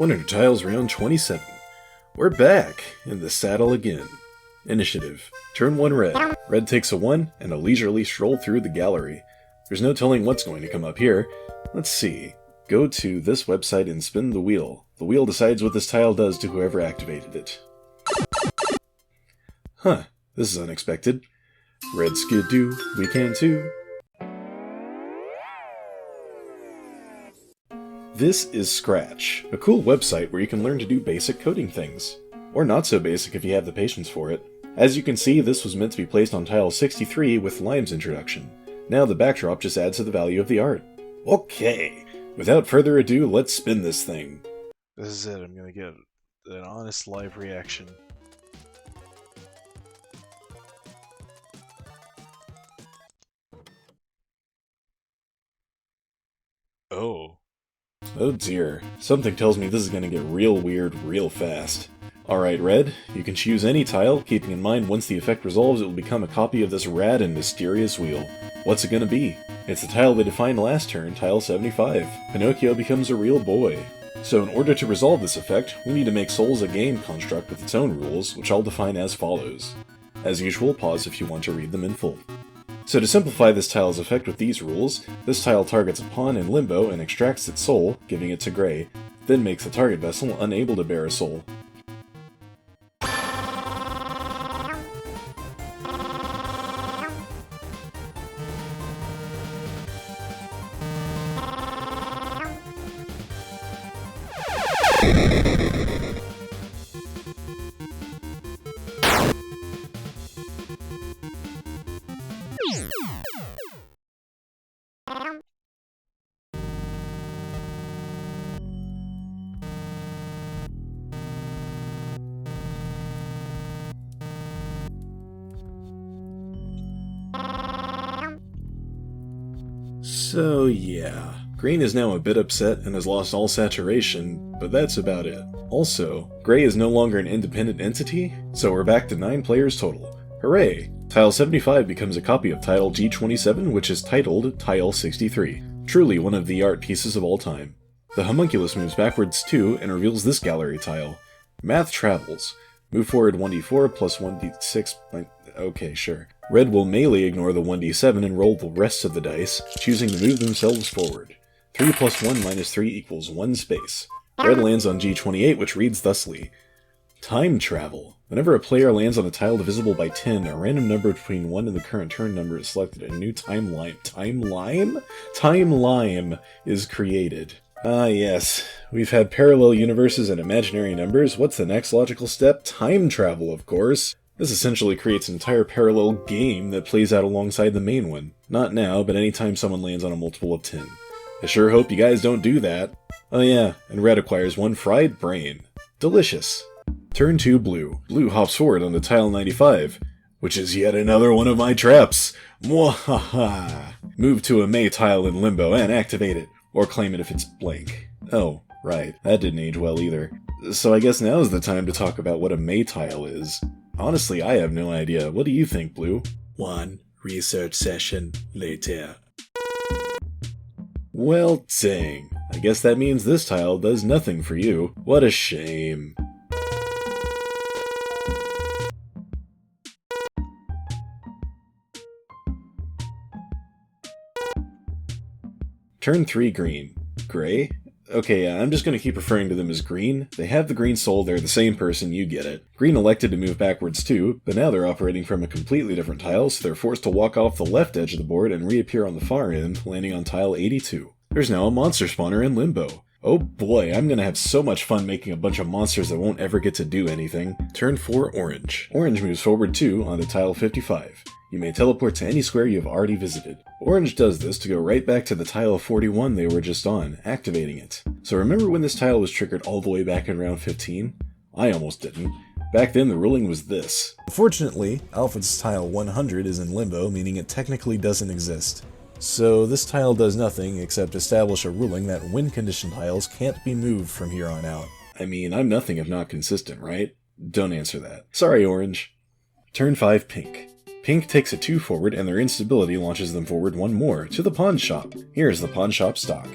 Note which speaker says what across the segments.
Speaker 1: 100 tiles round 27. We're back in the saddle again. Initiative. Turn 1 red. Red takes a 1 and a leisurely stroll through the gallery. There's no telling what's going to come up here. Let's see. Go to this website and spin the wheel. The wheel decides what this tile does to whoever activated it. Huh, this is unexpected. Red skidoo, we can too. This is Scratch, a cool website where you can learn to do basic coding things. Or not so basic if you have the patience for it. As you can see, this was meant to be placed on tile 63 with Lime's introduction. Now the backdrop just adds to the value of the art. Okay, without further ado, let's spin this thing.
Speaker 2: This is it, I'm gonna get an honest live reaction. Oh.
Speaker 1: Oh dear, something tells me this is gonna get real weird real fast. Alright, Red, you can choose any tile, keeping in mind once the effect resolves it will become a copy of this rad and mysterious wheel. What's it gonna be? It's the tile they defined last turn, tile 75. Pinocchio becomes a real boy. So in order to resolve this effect, we need to make Souls a game construct with its own rules, which I'll define as follows. As usual, pause if you want to read them in full. So to simplify this tile's effect with these rules, this tile targets a pawn in limbo and extracts its soul, giving it to Gray, then makes the target vessel unable to bear a soul. So yeah, Green is now a bit upset and has lost all saturation, but that's about it. Also, Gray is no longer an independent entity, so we're back to 9 players total. Hooray! Tile 75 becomes a copy of tile G27, which is titled Tile 63. Truly one of the art pieces of all time. The homunculus moves backwards too and reveals this gallery tile. Math travels. Move forward 1d4 plus 1d6. Okay, sure. Red will melee ignore the 1d7 and roll the rest of the dice, choosing to move themselves forward. 3 plus 1 minus 3 equals 1 space. Red lands on G28, which reads thusly. Time travel. Whenever a player lands on a tile divisible by 10, a random number between 1 and the current turn number is selected and a new timeline is created. Ah yes, we've had parallel universes and imaginary numbers. What's the next logical step? Time travel, of course. This essentially creates an entire parallel game that plays out alongside the main one. Not now, but anytime someone lands on a multiple of 10. I sure hope you guys don't do that. Oh yeah, and Red acquires 1 fried brain. Delicious. Turn 2 Blue. Blue hops forward onto tile 95, which is yet another one of my traps. Mwahaha. Move to a May tile in limbo and activate it, or claim it if it's blank. Oh, right, that didn't age well either. So I guess now's the time to talk about what a May tile is. Honestly, I have no idea. What do you think, Blue? 1 research session later. Well, dang. I guess that means this tile does nothing for you. What a shame. Turn 3 Green. Gray? Okay, yeah, I'm just gonna keep referring to them as Green. They have the green soul, they're the same person, you get it. Green elected to move backwards too, but now they're operating from a completely different tile, so they're forced to walk off the left edge of the board and reappear on the far end, landing on tile 82. There's now a monster spawner in limbo. Oh boy, I'm gonna have so much fun making a bunch of monsters that won't ever get to do anything. Turn 4 Orange. Orange moves forward too onto tile 55. You may teleport to any square you've already visited. Orange does this to go right back to the tile 41 they were just on, activating it. So remember when this tile was triggered all the way back in round 15? I almost didn't. Back then the ruling was this. Unfortunately, Alfred's tile 100 is in limbo, meaning it technically doesn't exist. So this tile does nothing except establish a ruling that win condition tiles can't be moved from here on out. I mean, I'm nothing if not consistent, right? Don't answer that. Sorry, Orange. Turn 5 Pink. Pink takes a 2 forward and their instability launches them forward 1 more, to the pawn shop. Here's the pawn shop stock.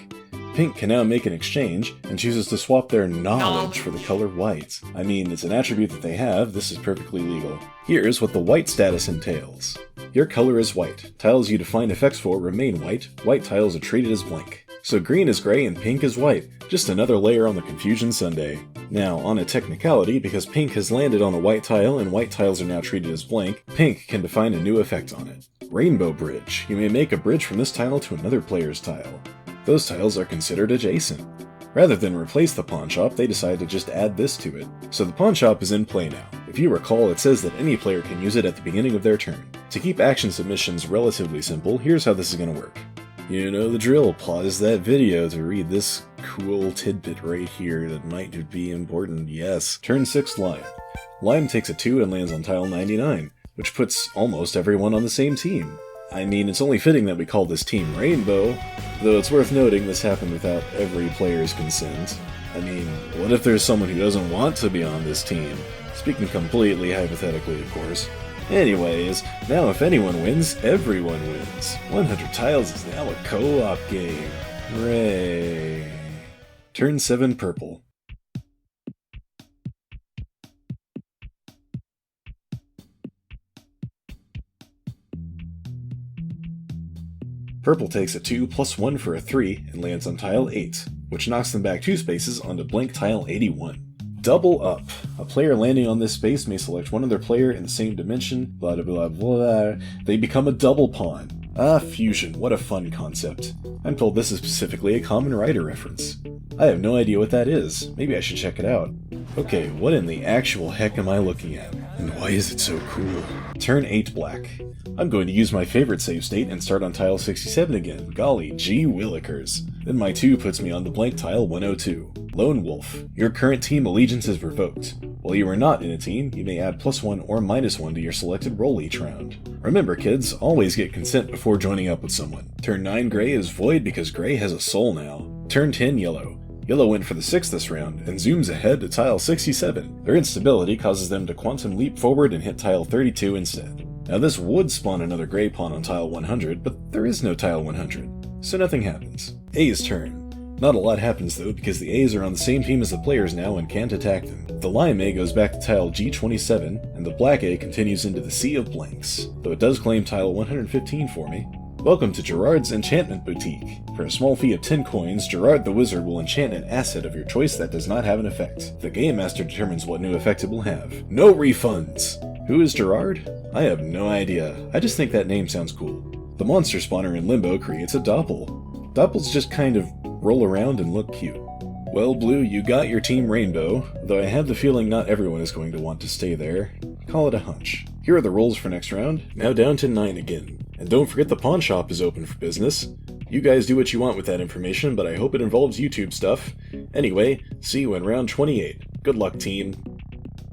Speaker 1: Pink can now make an exchange, and chooses to swap their knowledge for the color white. I mean, it's an attribute that they have, this is perfectly legal. Here's what the white status entails. Your color is white. Tiles you define effects for remain white. White tiles are treated as blank. So green is gray and pink is white. Just another layer on the confusion sundae. Now, on a technicality, because pink has landed on a white tile and white tiles are now treated as blank, pink can define a new effect on it. Rainbow bridge. You may make a bridge from this tile to another player's tile. Those tiles are considered adjacent. Rather than replace the pawn shop, they decided to just add this to it. So the pawn shop is in play now. If you recall, it says that any player can use it at the beginning of their turn. To keep action submissions relatively simple, here's how this is going to work. You know the drill, pause that video to read this cool tidbit right here that might be important, yes. Turn 6 Lime. Lime takes a 2 and lands on tile 99, which puts almost everyone on the same team. I mean, it's only fitting that we call this team Rainbow, though it's worth noting this happened without every player's consent. I mean, what if there's someone who doesn't want to be on this team? Speaking completely hypothetically, of course. Anyways, now if anyone wins, everyone wins. 100 tiles is now a co-op game. Hooray. Turn 7 Purple. Purple takes a 2 plus 1 for a 3 and lands on tile 8, which knocks them back 2 spaces onto blank tile 81. Double Up. A player landing on this space may select one other player in the same dimension, blah blah blah blah. They become a double pawn. Ah, fusion, what a fun concept. I'm told this is specifically a Kamen Rider reference. I have no idea what that is. Maybe I should check it out. Okay, what in the actual heck am I looking at? And why is it so cool? Turn 8 Black. I'm going to use my favorite save state and start on tile 67 again. Golly gee willikers. Then my 2 puts me on the blank tile 102. Lone Wolf. Your current team allegiance is revoked. While you are not in a team, you may add +1 or -1 to your selected roll each round. Remember kids, always get consent before joining up with someone. Turn 9 Gray is void because Gray has a soul now. Turn 10 Yellow. Yellow went for the 6 this round, and zooms ahead to tile 67. Their instability causes them to quantum leap forward and hit tile 32 instead. Now this would spawn another gray pawn on tile 100, but there is no tile 100, so nothing happens. A's turn. Not a lot happens though, because the A's are on the same team as the players now and can't attack them. The Lime A goes back to tile G27, and the Black A continues into the Sea of Blanks, though it does claim tile 115 for me. Welcome to Gerard's Enchantment Boutique. For a small fee of 10 coins, Gerard the Wizard will enchant an asset of your choice that does not have an effect. The Game Master determines what new effect it will have. No refunds! Who is Gerard? I have no idea. I just think that name sounds cool. The monster spawner in Limbo creates a Doppel. Doppels just kind of roll around and look cute. Well, Blue, you got your team Rainbow, though I have the feeling not everyone is going to want to stay there. Call it a hunch. Here are the rolls for next round. Now down to 9 again. And don't forget the pawn shop is open for business. You guys do what you want with that information, but I hope it involves YouTube stuff. Anyway, see you in round 28. Good luck, team.